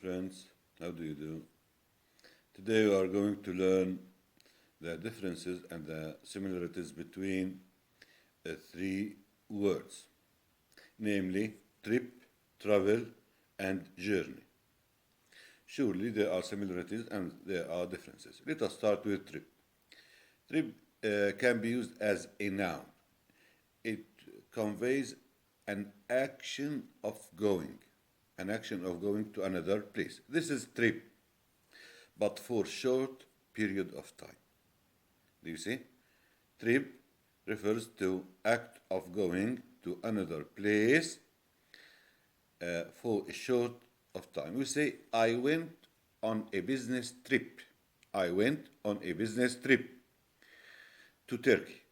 friends, how do you do? Today we are going to learn the differences and the similarities between three words, namely trip, travel, and journey. Surely there are similarities and there are differences. Let us start with trip. Trip can be used as a noun. It conveys an action of going, to another place. This is trip, but for short period of time. Do you see? Trip refers to act of going to another place for a short of time. We say, I went on a business trip. I went on a business trip to Turkey.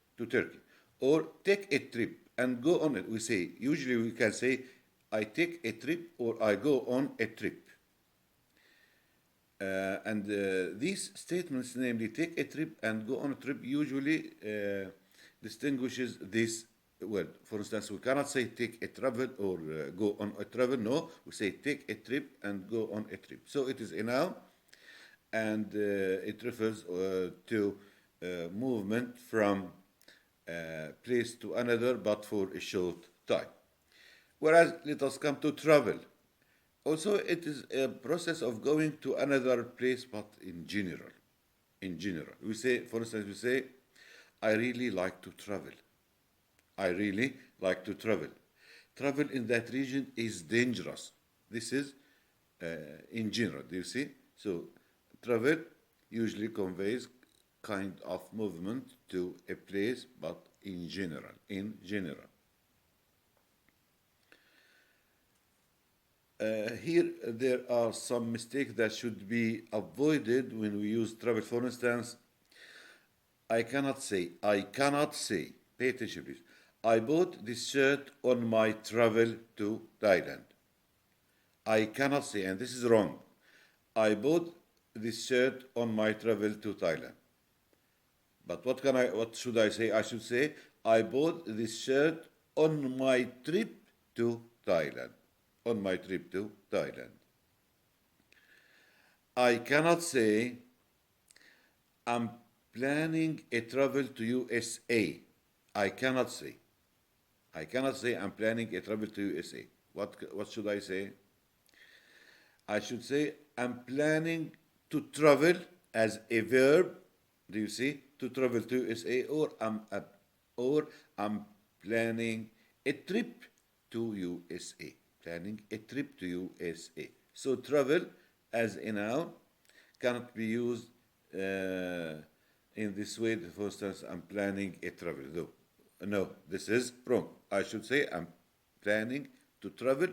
Or take a trip and go on it. We say, usually we can say, I take a trip or I go on a trip. And these statements, namely take a trip and go on a trip, usually distinguishes this word. For instance, we cannot say take a travel or go on a travel. No, we say take a trip and go on a trip. So it is a noun, and it refers to movement from place to another, but for a short time. Whereas, let us come to travel. Also, it is a process of going to another place, but in general. In general. We say, for instance, I really like to travel. I really like to travel. Travel in that region is dangerous. This is in general. Do you see? So, travel usually conveys kind of movement to a place, but in general. In general. Here there are some mistakes that should be avoided when we use travel. For instance, I cannot say, pay attention please, I bought this shirt on my travel to Thailand. I cannot say, and this is wrong, I bought this shirt on my travel to Thailand. But what should I say? I should say, I bought this shirt on my trip to Thailand. On my trip to Thailand. I cannot say, I'm planning a travel to USA. I cannot say. I'm planning a travel to USA. What should I say? I should say I'm planning to travel as a verb. Do you see? To travel to USA, or I'm planning a trip to USA. Planning a trip to USA. So travel as a noun cannot be used in this way. For instance, I'm planning a travel. No, this is wrong. I should say I'm planning to travel,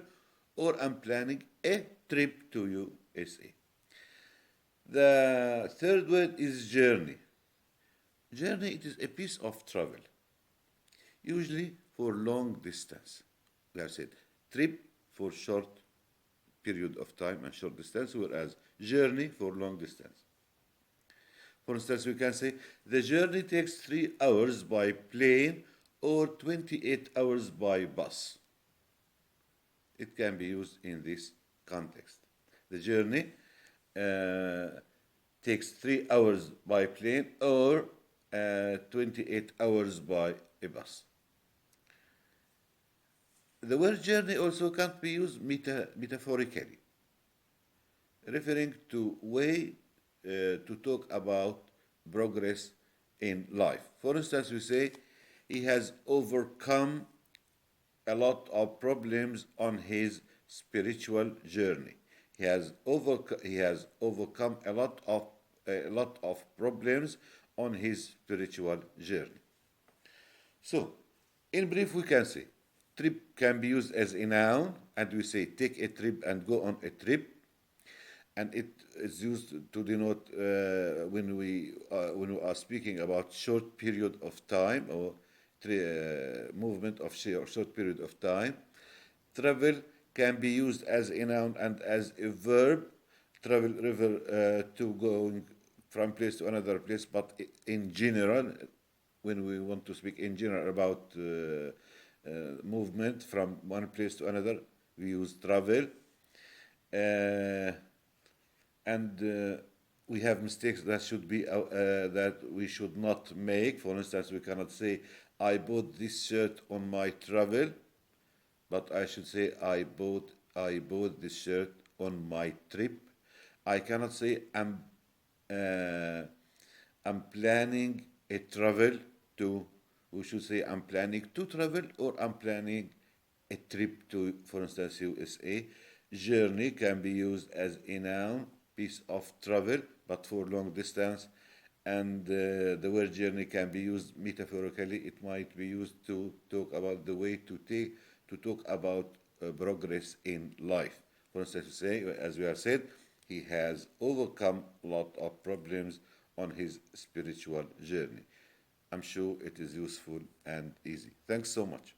or I'm planning a trip to USA. The third word is journey. Journey, it is a piece of travel, usually for long distance. We have said trip for short period of time and short distance, whereas journey for long distance. For instance, we can say the journey takes 3 hours by plane or 28 hours by bus. It can be used in this context. The journey takes 3 hours by plane or 28 hours by a bus. The word journey also can't be used metaphorically, referring to way to talk about progress in life. For instance, we say he has overcome a lot of problems on his spiritual journey. He has overcome a lot of problems on his spiritual journey. So, in brief, we can say trip can be used as a noun, and we say take a trip and go on a trip, and it is used to denote when we are speaking about short period of time or movement of short period of time. Travel can be used as a noun and as a verb. Travel refer to going from place to another place, but in general, when we want to speak in general about movement from one place to another, we use travel. and we have mistakes that should be that we should not make. For instance, we cannot say I bought this shirt on my travel, but I should say I bought this shirt on my trip. I cannot say uh, I'm planning a travel to. We should say I'm planning to travel or I'm planning a trip to, for instance, USA. Journey can be used as a noun, piece of travel, but for long distance. And the word journey can be used metaphorically. It might be used to talk about the way to talk about progress in life. For instance, we say, as we have said, he has overcome a lot of problems on his spiritual journey. I'm sure it is useful and easy. Thanks so much.